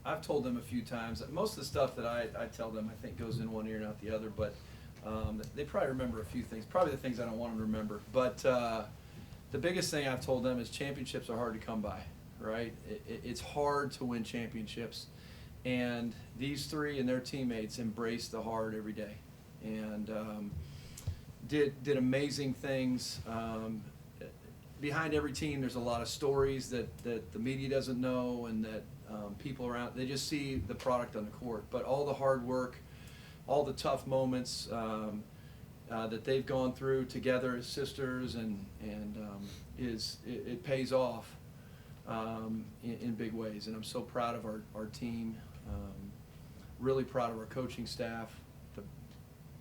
I've told them a few times that most of the stuff that I tell them I think goes in one ear and out the other, but they probably remember a few things, probably the things I don't want them to remember. But the biggest thing I've told them is championships are hard to come by, right? It's hard to win championships. And these three and their teammates embrace the hard every day and did amazing things. Behind every team, there's a lot of stories that the media doesn't know and that people around, they just see the product on the court. But all the hard work, all the tough moments that they've gone through together as sisters and it pays off in big ways. And I'm so proud of our team, really proud of our coaching staff, the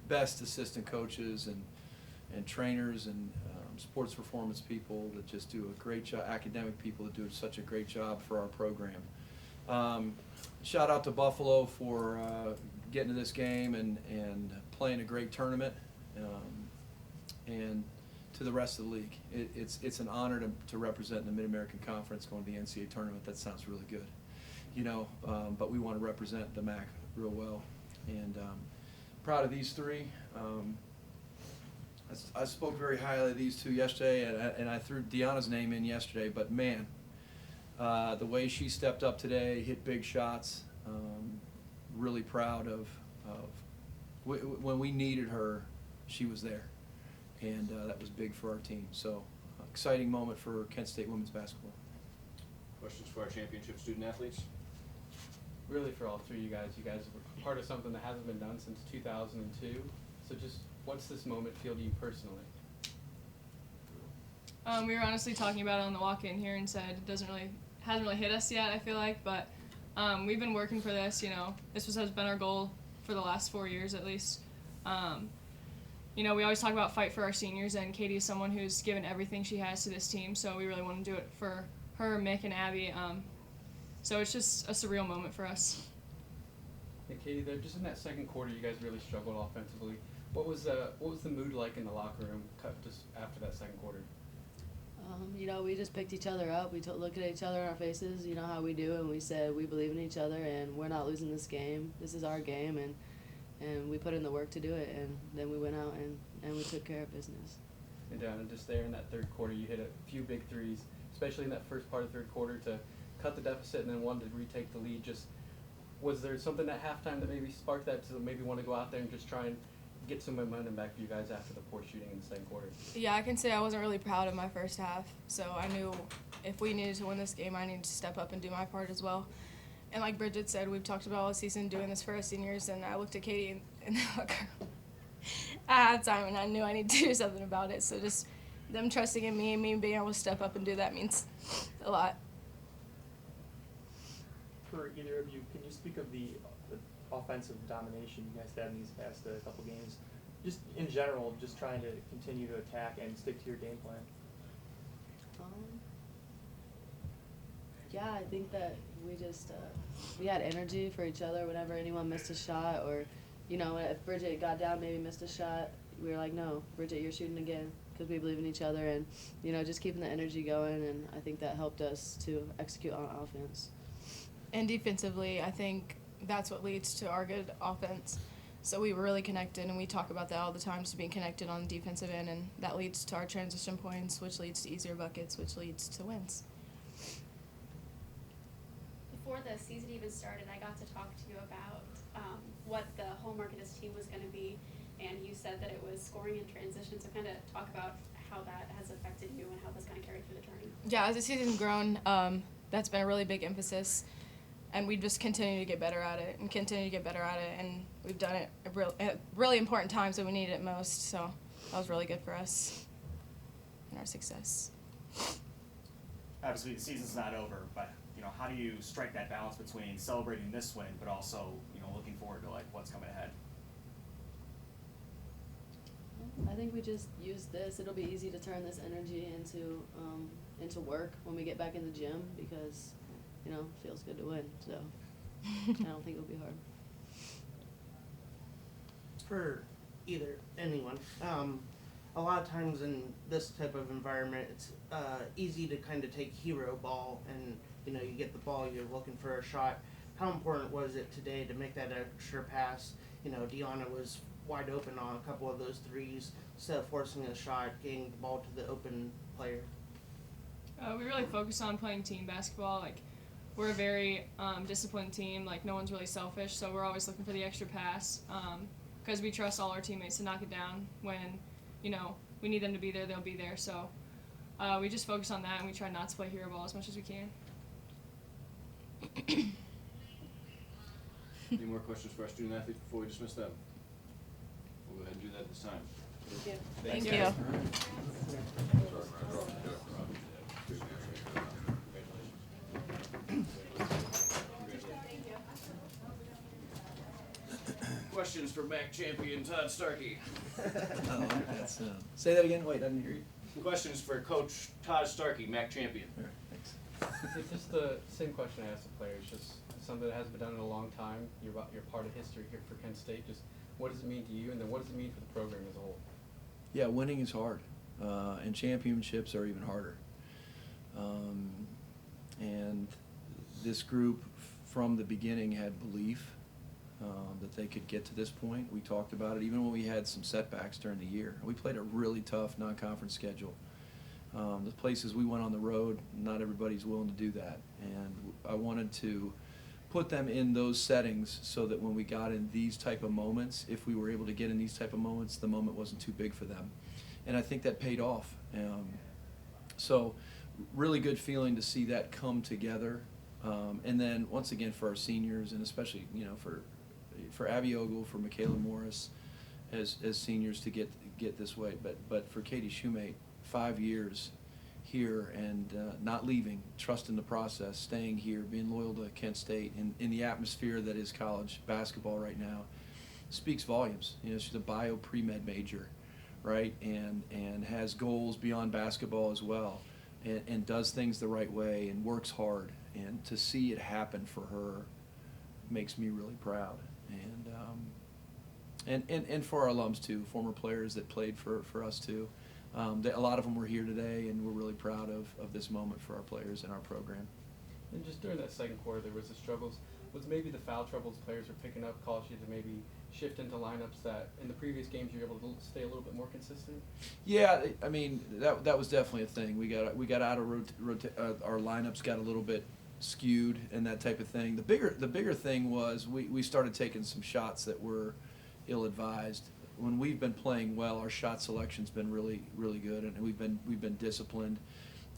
best assistant coaches and trainers and sports performance people that just do a great job, academic people that do such a great job for our program. Shout out to Buffalo for getting to this game and playing a great tournament, and to the rest of the league. It's an honor to represent the Mid-American Conference going to the NCAA tournament. That sounds really good, but we want to represent the MAC real well. And proud of these three. I spoke very highly of these two yesterday, and I threw Dionna's name in yesterday, but man, the way she stepped up today, hit big shots, really proud of when we needed her, she was there, and that was big for our team. So exciting moment for Kent State women's basketball. Questions for our championship student athletes? Really for all three of you guys were part of something that hasn't been done since 2002. So just what's this moment feel to you personally? We were honestly talking about it on the walk-in here and said it hasn't really hit us yet, I feel like, but we've been working for this, This has been our goal for the last 4 years at least. We always talk about fight for our seniors, and Katie is someone who's given everything she has to this team, so we really want to do it for her, Mick, and Abby. So it's just a surreal moment for us. Hey, Katie, just in that second quarter, you guys really struggled offensively. What was the mood like in the locker room just after that second quarter? We just picked each other up. We looked at each other in our faces, how we do, and we said we believe in each other and we're not losing this game. This is our game, and we put in the work to do it, and then we went out and we took care of business. And Dionna, just there in that third quarter, you hit a few big threes, especially in that first part of the third quarter to cut the deficit and then wanted to retake the lead. Just was there something at halftime that maybe sparked that to maybe want to go out there and just try and get some momentum back for you guys after the poor shooting in the second quarter? Yeah, I can say I wasn't really proud of my first half, so I knew if we needed to win this game, I needed to step up and do my part as well. And like Bridget said, we've talked about all season doing this for our seniors, and I looked at Katie in the locker room at halftime, and I knew I needed to do something about it. So just them trusting in me and me being able to step up and do that means a lot. For either of you, can you speak of the offensive domination you guys had in these past couple games? Just in general, just trying to continue to attack and stick to your game plan. Yeah, I think that we just we had energy for each other whenever anyone missed a shot, or if Bridget got down, maybe missed a shot, we were like, no, Bridget, you're shooting again, because we believe in each other, and just keeping the energy going, and I think that helped us to execute on offense. And defensively, I think that's what leads to our good offense. So we were really connected, and we talk about that all the time, to being connected on the defensive end, and that leads to our transition points, which leads to easier buckets, which leads to wins. Before the season even started, I got to talk to you about what the homework of this team was going to be, and you said that it was scoring in transition, so kind of talk about how that has affected you and how that's kind of carried through the tournament. Yeah, as the season's grown, that's been a really big emphasis. And we just continue to get better at it and we've done it at really important times when we needed it most, so that was really good for us and our success. Obviously the season's not over, but how do you strike that balance between celebrating this win but also looking forward to what's coming ahead? I think we just use this. It'll be easy to turn this energy into work when we get back in the gym, because it feels good to win, so I don't think it'll be hard. For anyone, a lot of times in this type of environment, it's easy to kind of take hero ball, and you get the ball, you're looking for a shot. how important was it today to make that extra pass? Dionna was wide open on a couple of those threes. Instead of forcing a shot, getting the ball to the open player. We really focus on playing team basketball. Like, we're a very disciplined team. Like, no one's really selfish, so we're always looking for the extra pass because we trust all our teammates to knock it down when, we need them to be there, they'll be there. So we just focus on that, and we try not to play hero ball as much as we can. Any more questions for our student athletes before we dismiss them? We'll go ahead and do that this time. Thank you. Questions for MAC champion Todd Starkey? Say that again. Wait, I didn't hear you. Questions for Coach Todd Starkey, MAC champion? All right, thanks. It's just the same question I asked the players, just something that hasn't been done in a long time. You're part of history here for Kent State. Just what does it mean to you, and then what does it mean for the program as a whole? Yeah, winning is hard, and championships are even harder. And this group, from the beginning, had belief that they could get to this point. We talked about it even when we had some setbacks during the year. We played a really tough non-conference schedule. The places we went on the road, not everybody's willing to do that. And I wanted to put them in those settings so that when we got in these type of moments, if we were able to get in these type of moments, the moment wasn't too big for them. And I think that paid off. So really good feeling to see that come together. And then once again for our seniors, and especially for Abby Ogle, for Michaela Morris as seniors to get this way. But for Katie Shumate, 5 years here and not leaving, trusting the process, staying here, being loyal to Kent State in the atmosphere that is college basketball right now, speaks volumes. She's a bio pre-med major, right, and has goals beyond basketball as well, and does things the right way and works hard. And to see it happen for her makes me really proud. And for our alums too, former players that played for us too. A lot of them were here today, and we're really proud of this moment for our players and our program. And just during that second quarter, there was the struggles. Was maybe the foul troubles players were picking up caused you to maybe shift into lineups that in the previous games you were able to stay a little bit more consistent? Yeah, I mean that was definitely a thing. We got out of our lineups got a little bit skewed and that type of thing. The bigger thing was we started taking some shots that were ill-advised. When we've been playing well, our shot selection's been really, really good, and we've been disciplined.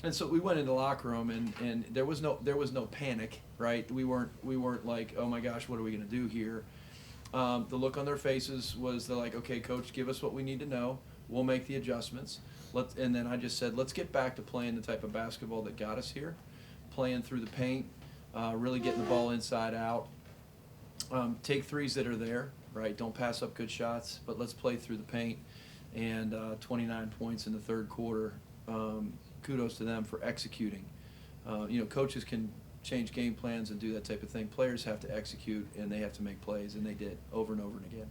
And so we went into the locker room, and there was no panic, right? We weren't like, oh my gosh, what are we gonna do here? The look on their faces was they're like, okay, coach, give us what we need to know. We'll make the adjustments. And then I just said, let's get back to playing the type of basketball that got us here, playing through the paint, really getting the ball inside out. Take threes that are there. Right, don't pass up good shots, but let's play through the paint. And 29 points in the third quarter. Kudos to them for executing. Coaches can change game plans and do that type of thing. Players have to execute, and they have to make plays, and they did over and over and again.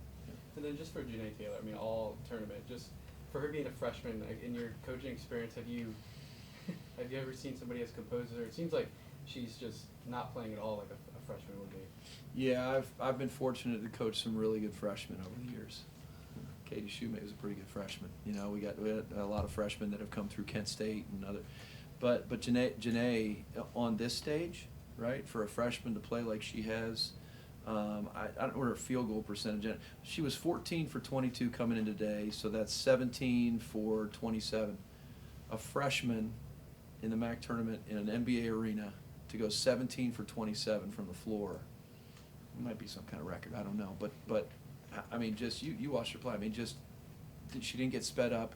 And then just for Janae Taylor, I mean, all tournament, just for her being a freshman, like, in your coaching experience, have you ever seen somebody as composed as her? It seems like she's just not playing at all like a freshman would be. Yeah, I've been fortunate to coach some really good freshmen over the years. Katie Shumate was a pretty good freshman. We had a lot of freshmen that have come through Kent State and other. But Janae on this stage, right, for a freshman to play like she has, I don't know her field goal percentage. She was 14 for 22 coming in today, so that's 17 for 27. A freshman in the MAC tournament in an NBA arena to go 17 for 27 from the floor. It might be some kind of record, I don't know. But I mean, just you watched her play. I mean, just she didn't get sped up.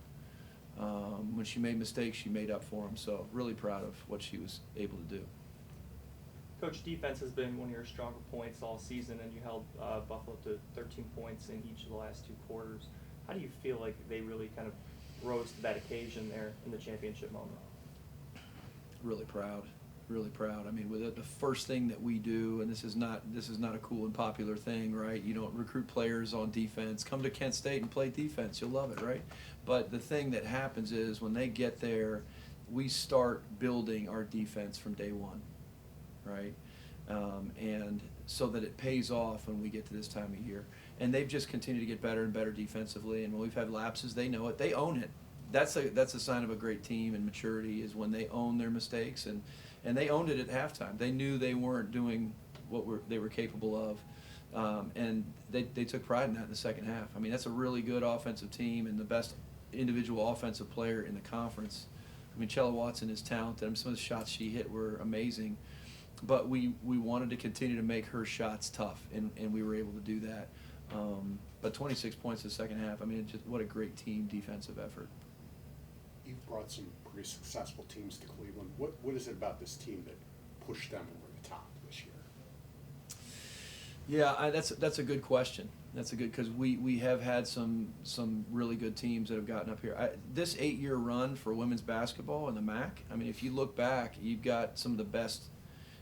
When she made mistakes, she made up for them. So really proud of what she was able to do. Coach, defense has been one of your stronger points all season, and you held Buffalo to 13 points in each of the last 2 quarters. How do you feel like they really kind of rose to that occasion there in the championship moment? Really proud. Really proud. I mean, with the first thing that we do, and this is not a cool and popular thing, right? You don't recruit players on defense. Come to Kent State and play defense. You'll love it, right? But the thing that happens is when they get there, we start building our defense from day one, right? and so that it pays off when we get to this time of year. And they've just continued to get better and better defensively. And when we've had lapses, they know it. They own it. That's a sign of a great team and maturity, is when they own their mistakes, and they owned it at halftime. They knew they weren't doing what they were capable of, and they took pride in that in the second half. I mean, that's a really good offensive team and the best individual offensive player in the conference. I mean, Chella Watson is talented. I mean, some of the shots she hit were amazing, but we wanted to continue to make her shots tough, and we were able to do that. But 26 points in the second half, I mean, what a great team defensive effort. You've brought some pretty successful teams to Cleveland. What is it about this team that pushed them over the top this year? Yeah, that's a good question. That's a good, because we have had some really good teams that have gotten up here. This 8-year run for women's basketball in the MAC, I mean, if you look back, you've got some of the best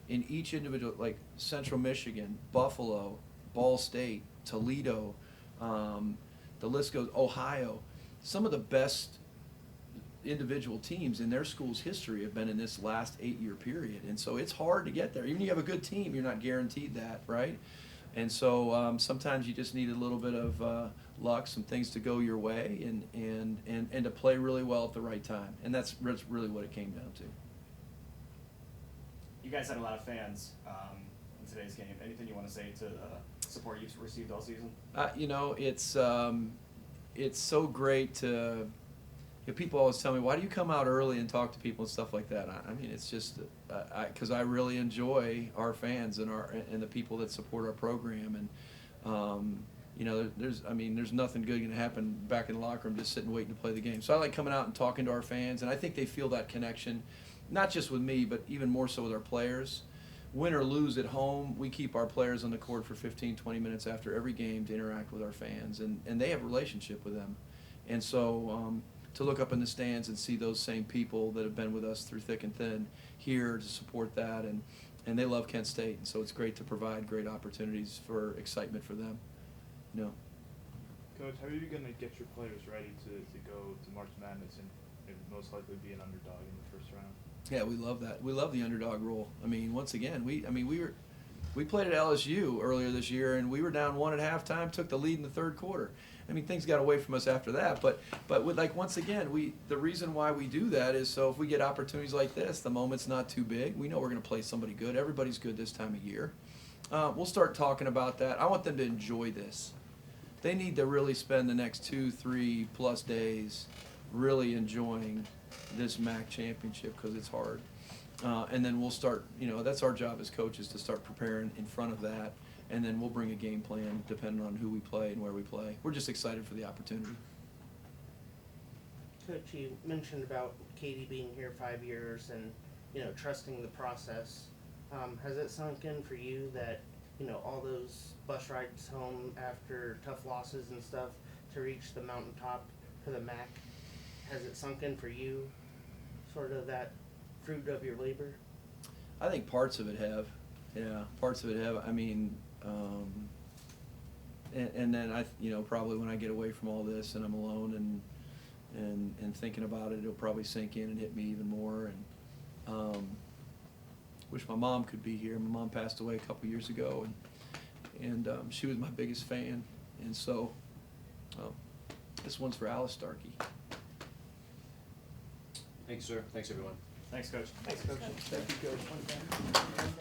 in each individual, like Central Michigan, Buffalo, Ball State, Toledo, the list goes, Ohio. Some of the best individual teams in their school's history have been in this last 8-year period, and so it's hard to get there. Even if you have a good team, you're not guaranteed that, right? And so sometimes you just need a little bit of luck, some things to go your way, and to play really well at the right time, and that's really what it came down to. You guys had a lot of fans in today's game. Anything you want to say to support you've received all season? You know, it's so great to. People always tell me, why do you come out early and talk to people and stuff like that? I mean, it's just because I really enjoy our fans and the people that support our program. And you know, there's nothing good going to happen back in the locker room just sitting waiting to play the game. So I like coming out and talking to our fans, and I think they feel that connection, not just with me, but even more so with our players. Win or lose at home, we keep our players on the court for 15, 20 minutes after every game to interact with our fans, and they have a relationship with them. And so to look up in the stands and see those same people that have been with us through thick and thin here to support that, and they love Kent State, and so it's great to provide great opportunities for excitement for them. You know. Coach, how are you going to get your players ready to go to March Madness and most likely be an underdog in the first round? Yeah, we love that. We love the underdog role. I mean, once again, we played at LSU earlier this year, and we were down 1 at halftime, took the lead in the third quarter. I mean, things got away from us after that, but with, like, once again, the reason why we do that is so if we get opportunities like this, the moment's not too big. We know we're going to play somebody good. Everybody's good this time of year. We'll start talking about that. I want them to enjoy this. They need to really spend the next 2-3+ days really enjoying this MAC championship, because it's hard. And then we'll start, you know, that's our job as coaches, to start preparing in front of that. And then we'll bring a game plan depending on who we play and where we play. We're just excited for the opportunity. Coach, you mentioned about Katie being here 5 years and, you know, trusting the process. Has it sunk in for you that, you know, all those bus rides home after tough losses and stuff to reach the mountaintop for the MAC, has it sunk in for you, sort of that fruit of your labor? I think parts of it have. Yeah, parts of it have. I mean, and then you know, probably when I get away from all this and I'm alone and thinking about it, it'll probably sink in and hit me even more. And wish my mom could be here. My mom passed away a couple years ago, and she was my biggest fan. And so, this one's for Alice Starkey. Thanks, sir. Thanks, everyone. Thanks, Coach. Thanks, Coach. Thank you, Coach.